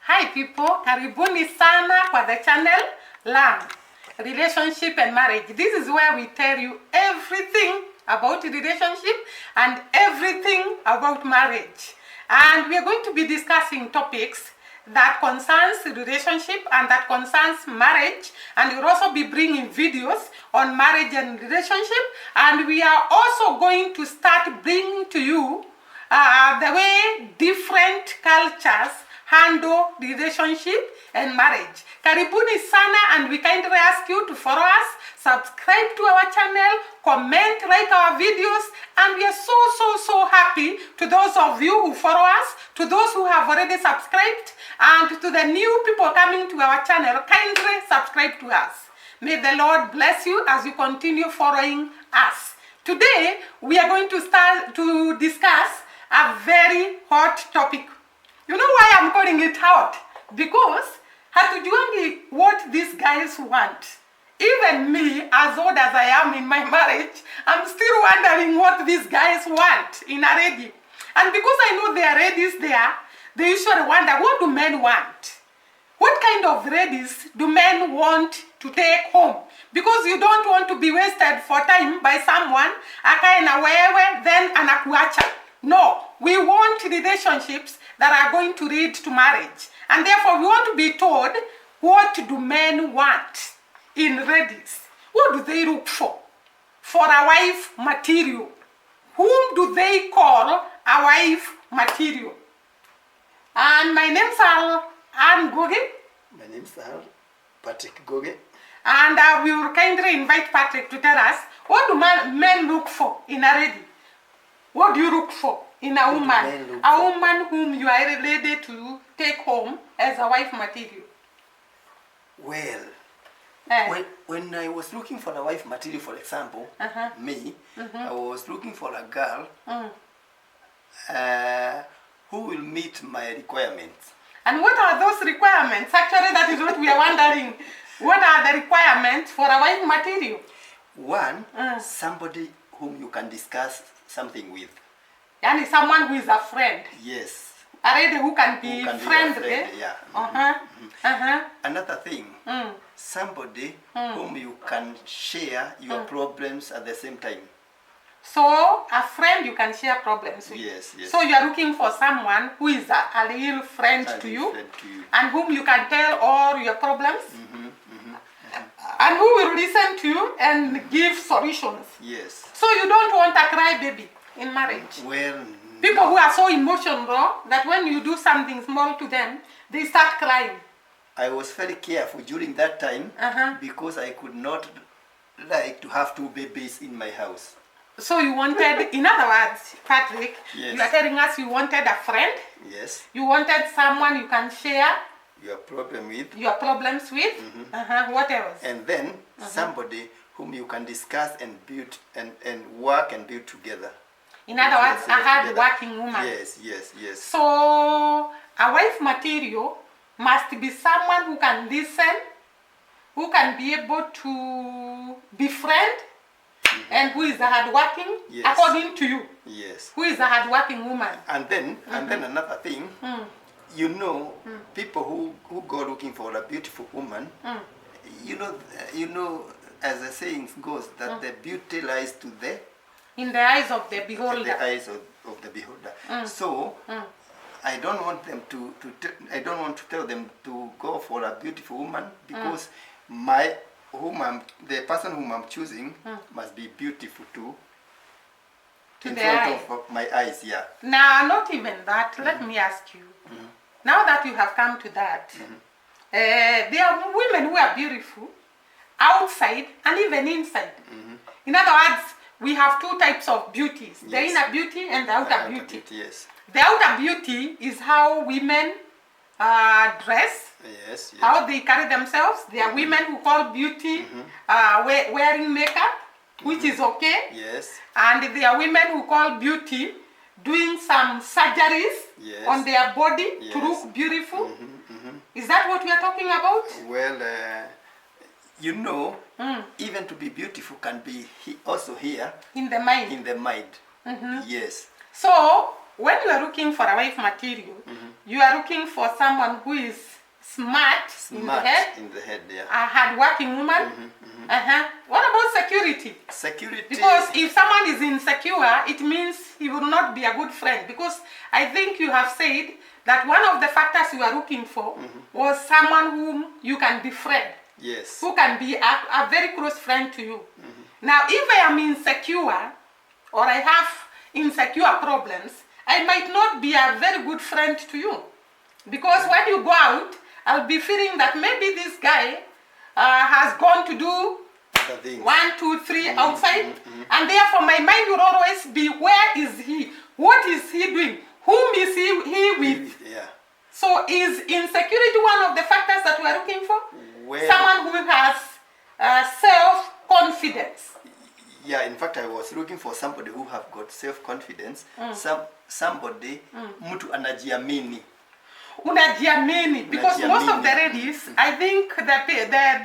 Hi people, karibuni sana kwa the channel Learn Relationship and Marriage. This is where we tell you everything about relationship and everything about marriage. And we are going to be discussing topics that concerns relationship and that concerns marriage, and we'll also be bringing videos on marriage and relationship, and we are also going to start bringing to you the way different cultures handle relationship and marriage. Karibuni sana, and we kindly ask you to follow us, subscribe to our channel, comment, like our videos, and we are so happy to those of you who follow us, to those who have already subscribed, and to the new people coming to our channel. Kindly subscribe to us. May the Lord bless you as you continue following us. Today we are going to start to discuss a very hot topic. You know why I'm calling it hot? Because hatujuangi what these guys want. Even me, as old as I am in my marriage, I'm still wondering what these guys want in a lady. And because I know there are ladies there, they usually wonder, what do men want? What kind of ladies do men want to take home? Because you don't want to be wasted for time by someone, akae na wewe, then anakuacha. No, we want relationships that are going to lead to marriage. And therefore we want to be told, what do men want in ladies? What do they look for? For a wife material. Whom do they call a wife material? And my name's Anne Goge. My name's Patrick Goge. And we will kindly invite Patrick to tell us, what do men look for in a lady? What do you look for in a woman? A woman whom you are ready to take home as a wife material. Well, when I was looking for a wife material, for example, me, I was looking for a girl who will meet my requirements. And what are those requirements? Actually, that is what we are wondering. What are the requirements for a wife material? One, somebody whom you can discuss something with. Yani someone who is a friend. Yes. A lady who can be friendly. Yeah. Another thing, somebody whom you can share your problems at the same time. So, a friend you can share problems with. Yes. So you are looking for someone who is a real friend to you, and whom you can tell all your problems, and who will listen to you and give solutions. Yes. So you don't want a crybaby in marriage. Well, people who are so emotional that when you do something small to them, they start crying. I was very careful during that time because I could not like to have two babies in my house. So you wanted, in other words, Patrick, you are telling us you wanted a friend. Yes. You wanted someone you can share your problem with. Your problems with. What else? And then somebody whom you can discuss and build and work and build together. In other words, a hard-working woman. Yes. So a wife material must be someone who can listen, who can be able to befriend, and who is a hard-working, according to you. Yes. Who is a hard-working woman. And then another thing, you know, people who go looking for a beautiful woman, you know, as the saying goes, that the beauty lies to the in the eyes of the beholder. In the eyes of the beholder. So I don't want them I don't want to tell them to go for a beautiful woman, because the person whom I'm choosing must be beautiful too. In front of my eyes, yeah. Now, not even that. Let me ask you. Now that you have come to that, there are women who are beautiful outside and even inside. In other words, we have two types of beauties: the inner beauty and the outer beauty. Yes. The outer beauty is how women dress, how they carry themselves. There are women who call beauty wearing makeup, which is okay. Yes. And there are women who call beauty doing some surgeries on their body to look beautiful. Is that what we are talking about? Well, you know, even to be beautiful can be also here. In the mind. In the mind. Yes. So, when you are looking for a wife material, you are looking for someone who is smart in the head, yeah. a hard-working woman. What about security? Security. Because if someone is insecure, it means he will not be a good friend. Because I think you have said that one of the factors you are looking for was someone whom you can befriend. Yes. Who can be a very close friend to you. Now, if I am insecure or I have insecure problems, I might not be a very good friend to you. Because when you go out, I'll be feeling that maybe this guy has gone to do 1, 2, 3 outside, and therefore my mind will always be, where is he? What is he doing? Whom is he with? Yeah. So is insecurity one of the factors that we are looking for? Well, someone who has self-confidence. Yeah, in fact, I was looking for somebody who have got self-confidence. Somebody mtu anajiamini. Unajiamini, because most of the ladies, I think the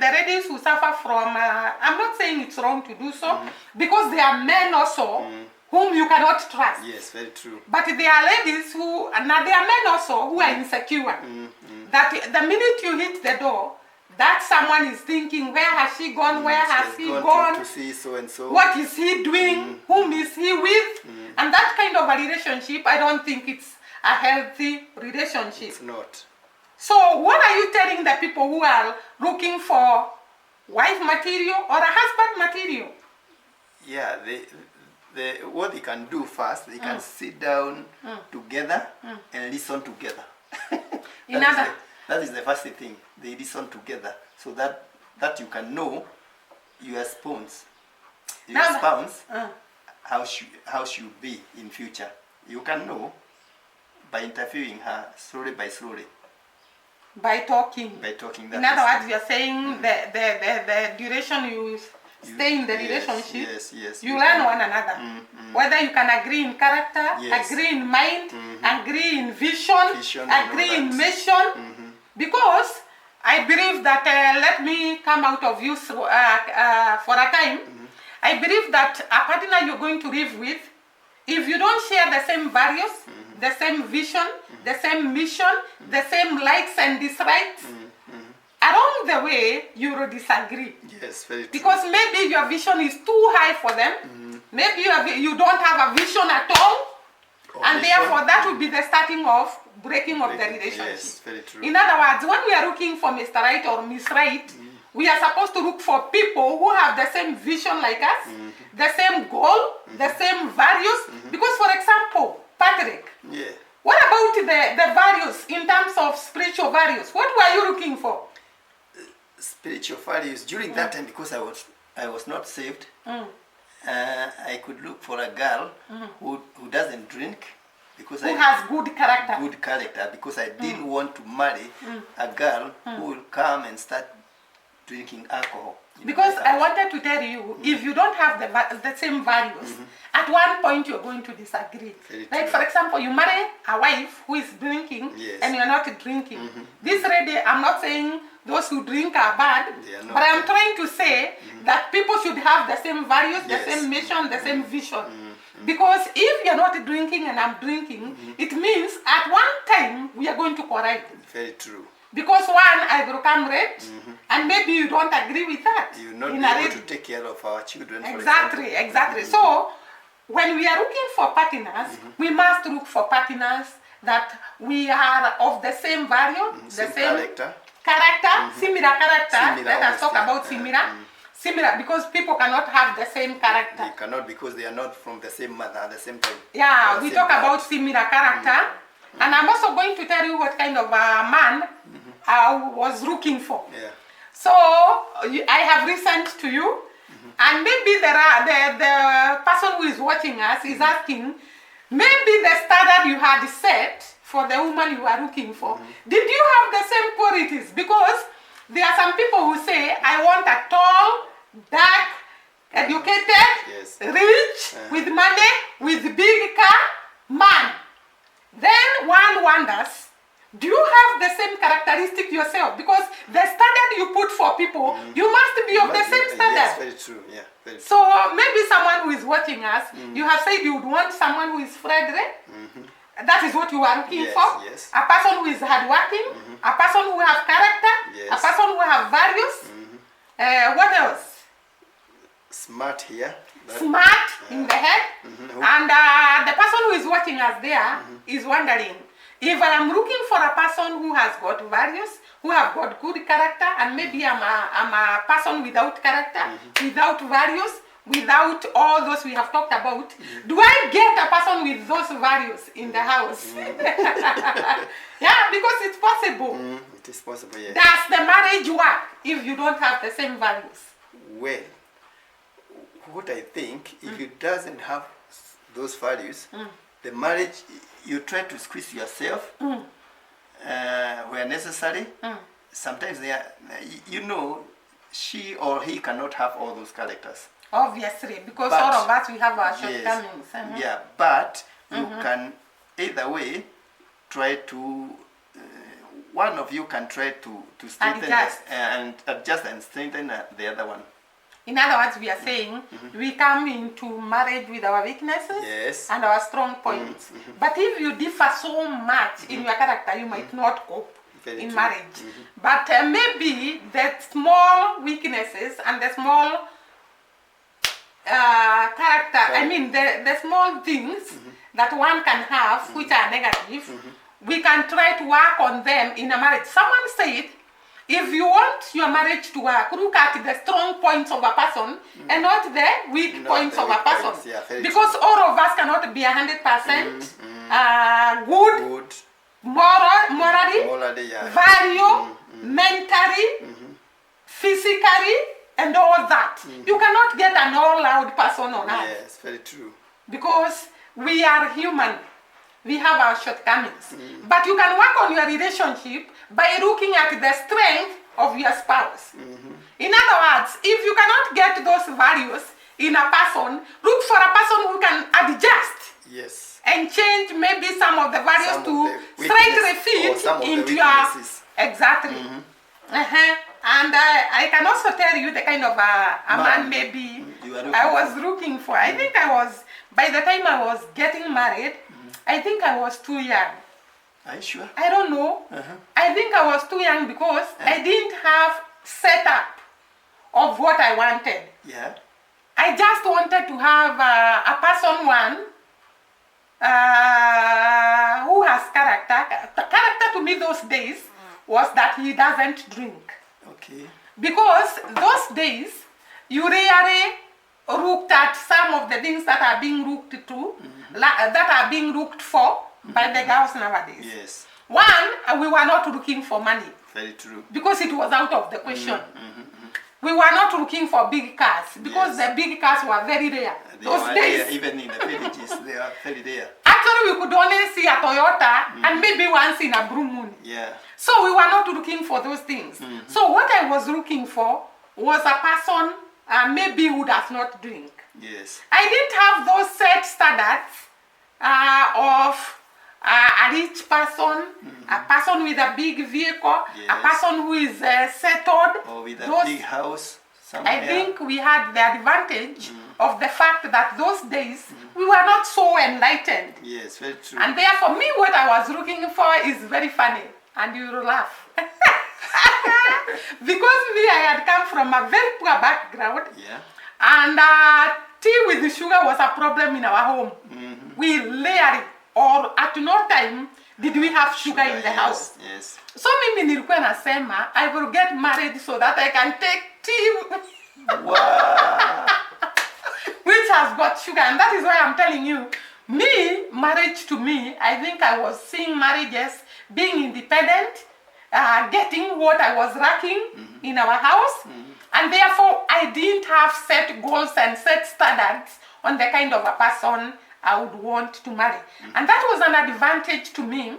ladies who suffer from, I'm not saying it's wrong to do so, because there are men also whom you cannot trust. Yes, very true. But there are ladies who, now there are men also who are insecure. That the minute you hit the door, that someone is thinking, where has she gone? Where has he gone? To see so and so. What is he doing? Whom is he with? And that kind of a relationship, I don't think it's a healthy relationship. It's not. So what are you telling the people who are looking for wife material or a husband material? Yeah, what they can do first, they can sit down together and listen together. That is the first thing. They listen together so that you can know your spouse. How should be in future. You can know by interviewing her slowly by slowly. By talking. By talking. In other words, you are saying the duration you stay in the relationship, you learn one another. Whether you can agree in character, agree in mind, agree in vision, agree in mission. Because I believe that, let me come out of use for a time, I believe that a partner you're going to live with, if you don't share the same values, the same vision, the same mission, the same likes and dislikes, along the way you will disagree. Yes, very true. Because maybe your vision is too high for them, maybe you don't have a vision at all, and therefore that will be the starting of breaking of the relationship. Yes, very true. In other words, when we are looking for Mr. Right or Miss Right, we are supposed to look for people who have the same vision like us, the same goal, the same values. Because, for example, Patrick, what about the values in terms of spiritual values? What were you looking for? Spiritual values during that time, because I was not saved. I could look for a girl who doesn't drink. Because who has good character. Good character, because I didn't want to marry a girl who will come and start drinking alcohol. Because I wanted to tell you, if you don't have the same values, at one point you're going to disagree. Like, for example, you marry a wife who is drinking and you're not drinking. This lady, I'm not saying those who drink are bad, but I'm trying to say that people should have the same values, the same mission, the same vision. Because if you're not drinking and I'm drinking, it means at one time we are going to collide. Very true. Because one, I will come late, and maybe you don't agree with that. You will not be able to take care of our children. Exactly. So, when we are looking for partners, we must look for partners that we are of the same value, the same character, similar character. Let us talk about similar, because people cannot have the same character. They cannot, because they are not from the same mother at the same time. Yeah, we talk about similar character. And I'm also going to tell you what kind of a man I was looking for. So I have listened to you, and maybe the person who is watching us is asking, maybe the standard you had set for the woman you are looking for, did you have the same qualities? Because there are some people who say, I want a tall, dark, educated, rich, with money, with big car, man. Then one wonders, do you have the same characteristic yourself? Because the standard you put for people, you must be of the same standard. Yes, very true. Yeah, very true. So maybe someone who is watching us, you have said you would want someone who is friendly, That is what you are looking Yes, for. yes. A person who is hardworking, a person who has character, Yes. a person who has values. What else? Smart here. Smart in the head. Mhm. And the person who is watching us there is wondering, if I am looking for a person who has got values, who have got good character, and maybe I'm a person without character, without values, without all those we have talked about, do I get a person with those values in the house? Yeah, because it's possible. It is possible, yes. Does the marriage work if you don't have the same values? Well, what I think, if it doesn't have those values, the marriage, you try to squeeze yourself where necessary. Sometimes they are, you know, she or he cannot have all those characters. Obviously, because But- all of us, we have our Yes. shortcomings. Yeah, but you can either way try to one of you can try to strengthen Adjust. and adjust and strengthen the other one. In other words, we are saying we come into marriage with our weaknesses Yes. and our strong points. But if you differ so much in your character, you might not cope Very in true. marriage. But maybe the small weaknesses and the small character, I mean the small things that one can have which are negative, we can try to work on them in a marriage. Someone said, if you want your marriage to work, look at the strong points of a person and not the weak Not points the of a weak person. points, yeah, very Because all of us cannot be 100% good, Good. morally, Morally, yeah. value, mentally, physically, and all that. You cannot get an all-out person on earth Yes, very true. because we are human. We have our shortcomings. But you can work on your relationship by looking at the strength of your spouse. In other words, if you cannot get those values in a person, look for a person who can adjust Yes. and change maybe some of the values Some of to the slightly weakness or fit some of the into your weaknesses. exactly. And I can also tell you the kind of a man maybe you are looking I was looking for. I think I was, by the time I was getting married, I think I was too young. Are you sure? I don't know. I think I was too young because I didn't have setup of what I wanted. Yeah. I just wanted to have a person who has character. Character to me those days was that he doesn't drink. Okay. Because those days, you rarely looked at some of the things that are being looked to, that are being looked for by the girls nowadays. Yes. One, we were not looking for money Very true. because it was out of the question. We were not looking for big cars because Yes. the big cars were very rare. They Those are days, there, even in the villages, they are very there. actually, we could only see a Toyota and maybe once in a blue moon. Yeah. So we were not looking for those things. So what I was looking for was a person maybe who does not drink. Yes. I didn't have those set standards of a rich person, a person with a big vehicle, a Yes. person who is settled. Or with a Those- big house somewhere. I think we had the advantage of the fact that those days we were not so enlightened. Yes, very true. And therefore, me, what I was looking for is very funny. And you will laugh. Because me, I had come from a very poor background. Yeah. And tea with sugar was a problem in our home. We rarely, or at no time, did we have sugar in the yes, house. Yes. So mimi nilikuwa nasema, I will get married so that I can take tea Wow. which has got sugar. And that is why I'm telling you, me, marriage to me, I think I was seeing marriages being independent, getting what I was lacking in our house. And therefore, I didn't have set goals and set standards on the kind of a person I would want to marry. And that was an advantage to me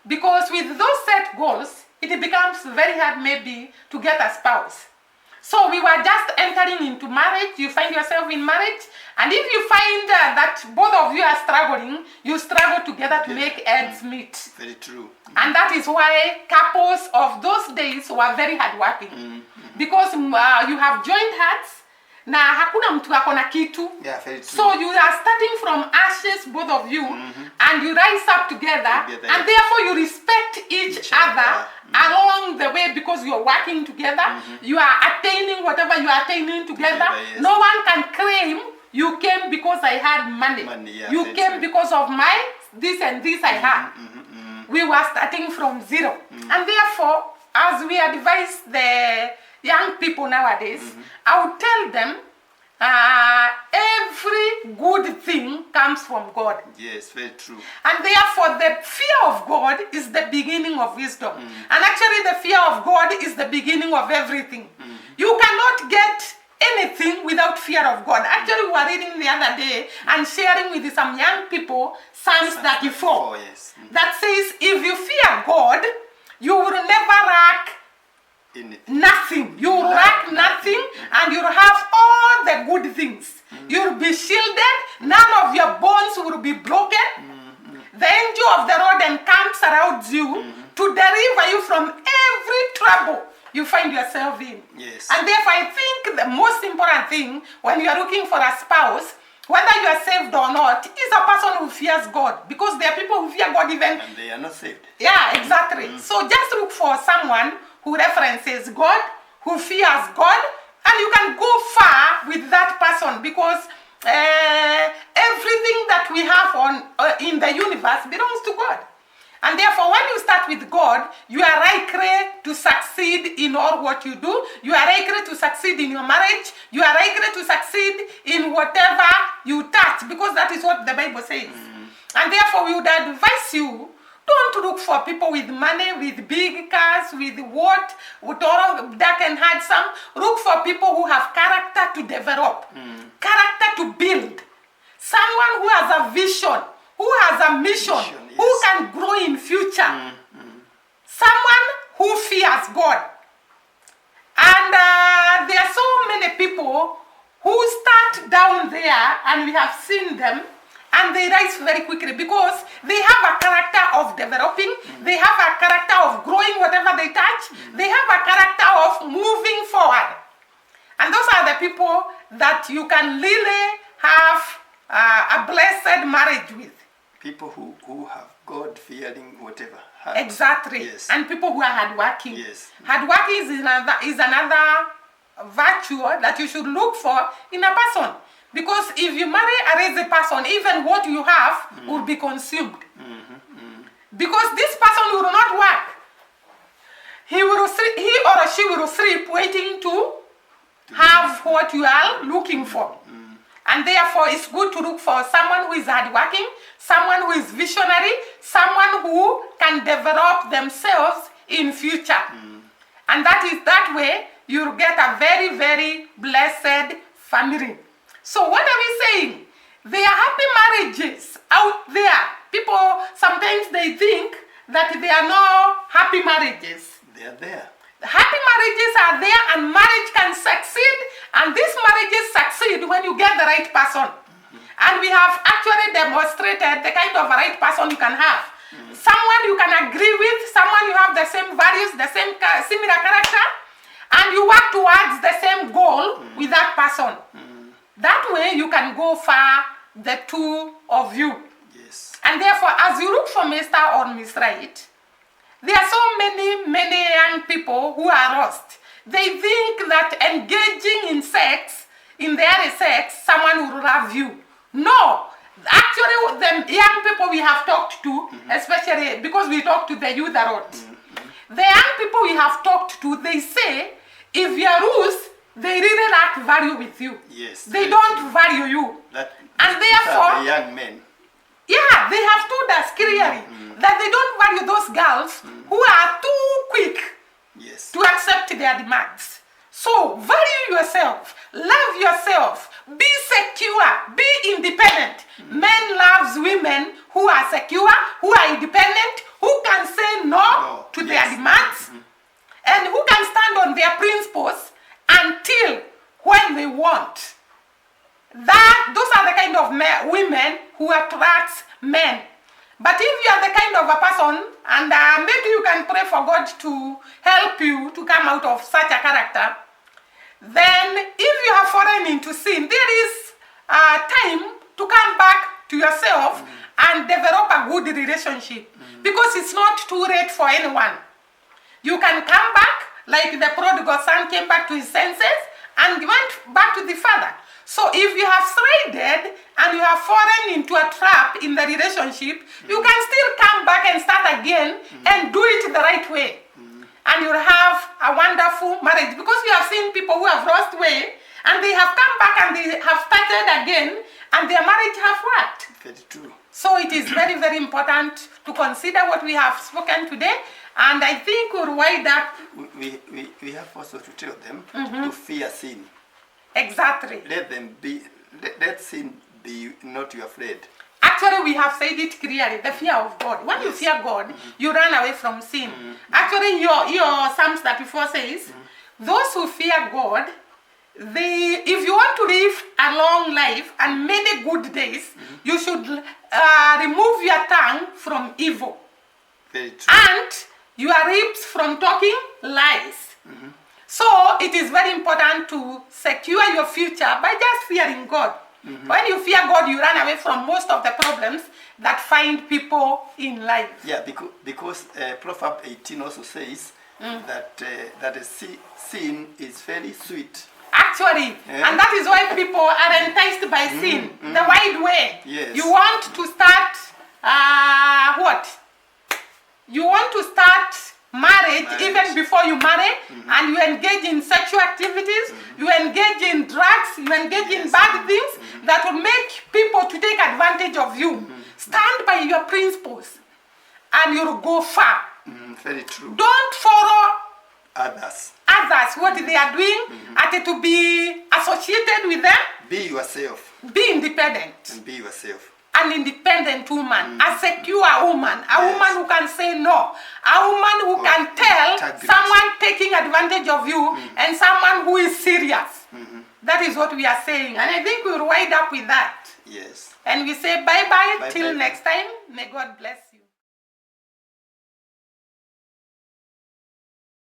because with those set goals, it becomes very hard maybe to get a spouse. So we were just entering into marriage. You find yourself in marriage. And if you find that both of you are struggling, you struggle together to make ends meet. Very true. And that is why couples of those days were very hardworking. Because you have joined hearts, na hakuna mtu ako na kitu. Yeah, very true. So you are starting from ashes, both of you, and you rise up together, and therefore you respect each other along the way, because you are working together. You are attaining whatever you are attaining together. Yes. No one can claim you came because I had money. Yeah, You that's came right. because of my this and this I had. We were starting from zero. And therefore, as we advise the young people nowadays, I would tell them every good thing comes from God. Yes, very true. And therefore, the fear of God is the beginning of wisdom. And actually, the fear of God is the beginning of everything. You cannot get anything without fear of God. Actually, we were reading the other day and sharing with some young people Psalms 34. Yes. That says, if you fear God, you will never lack Anything. nothing. You will lack nothing, and you'll have all the good things. You'll be shielded. None of your bones will be broken. The angel of the Lord encamps around you to deliver you from every trouble you find yourself in. Yes. And therefore, I think the most important thing when you are looking for a spouse, whether you are saved or not, is a person who fears God. Because there are people who fear God even. And they are not saved. Yeah, exactly. So just look for someone who references God, who fears God, and you can go far with that person, because everything that we have on in the universe belongs to God. And therefore, when you start with God, you are likely to succeed in all what you do. You are likely to succeed in your marriage. You are likely to succeed in whatever you touch, because that is what the Bible says. And therefore, we would advise you, don't look for people with money, with big cars, with all dark and handsome. Look for people who have character to develop, character to build. Someone who has a vision, who has a mission, who can grow in future. Someone who fears God. And there are so many people who start down there, and we have seen them, and they rise very quickly because they have a character of developing, they have a character of growing whatever they touch, they have a character of moving forward. And those are the people that you can really have a blessed marriage with. People who have God-fearing whatever. Exactly. Yes. And people who are hardworking. Yes. Hardworking is another virtue that you should look for in a person. Because if you marry a lazy person, even what you have will be consumed. Because this person will not work. He or she will sleep waiting to have what you are looking for. And therefore, it's good to look for someone who is hardworking, someone who is visionary, someone who can develop themselves in future. And that way, you'll get a very, very blessed family. So what are we saying? There are happy marriages out there. People, sometimes they think that there are no happy marriages. They are there. Happy marriages are there, and marriage can succeed, and these marriages succeed when you get the right person. And we have actually demonstrated the kind of a right person you can have. Someone you can agree with, someone you have the same values, the same similar character, and you work towards the same goal with that person. That way you can go far, the two of you. Yes. And therefore, as you look for Mr. or Miss Right, there are so many young people who are lost. They think that engaging in sex, in their sex, someone will love you. No. Actually, the young people we have talked to, especially because we talk to the youth a lot, the young people we have talked to, they say, if you are loose, they really lack value with you. Yes. They don't value you. And therefore, the young men. Yeah, they have told us clearly that they don't value those girls who are too quick to accept their demands. So value yourself, love yourself, be secure, be independent. Men loves women who are secure, who are independent, who can say no to their demands, and who can stand on their principles until when they want. Those are the kind of women who attracts men. But if you are the kind of a person, and maybe you can pray for God to help you to come out of such a character, then if you have fallen into sin, there is time to come back to yourself and develop a good relationship, because it's not too late for anyone. You can come back like the prodigal son came back to his senses and went back to the father. So if you have strayed and you have fallen into a trap in the relationship, you can still come back and start again and do it the right way. And you'll have a wonderful marriage, because we have seen people who have lost way and they have come back and they have started again and their marriage have worked. Very true. So it is very, very important to consider what we have spoken today, and I think we'll wind up. We have also to tell them to fear sin. Exactly. Let sin be not your friend. Actually, we have said it clearly, the fear of God. When you fear God, you run away from sin. Actually, your Psalms 34 says, those who fear God, if you want to live a long life and many good days, you should remove your tongue from evil. Very true. And your lips from talking lies. So it is very important to secure your future by just fearing God. When you fear God, you run away from most of the problems that find people in life. Yeah, because Proverbs 18 also says that sin is very sweet. Actually, and that is why people are enticed by sin, the wide way. Yes. You want to start what? You want to start marriage even before you marry, and you engage in sexual activities, you engage in drugs, you engage in bad things that will make people to take advantage of you. Stand by your principles and you'll go far. Very true. Don't follow Others. what they are doing, to be associated with them. Be yourself. Be independent. And be yourself. An independent woman, a secure woman, a woman who can say no, a woman who can tell someone taking advantage of you and someone who is serious. That is what we are saying, and I think we'll wind up with that. Yes. And we say bye-bye till Bye-bye. next time. May God bless you.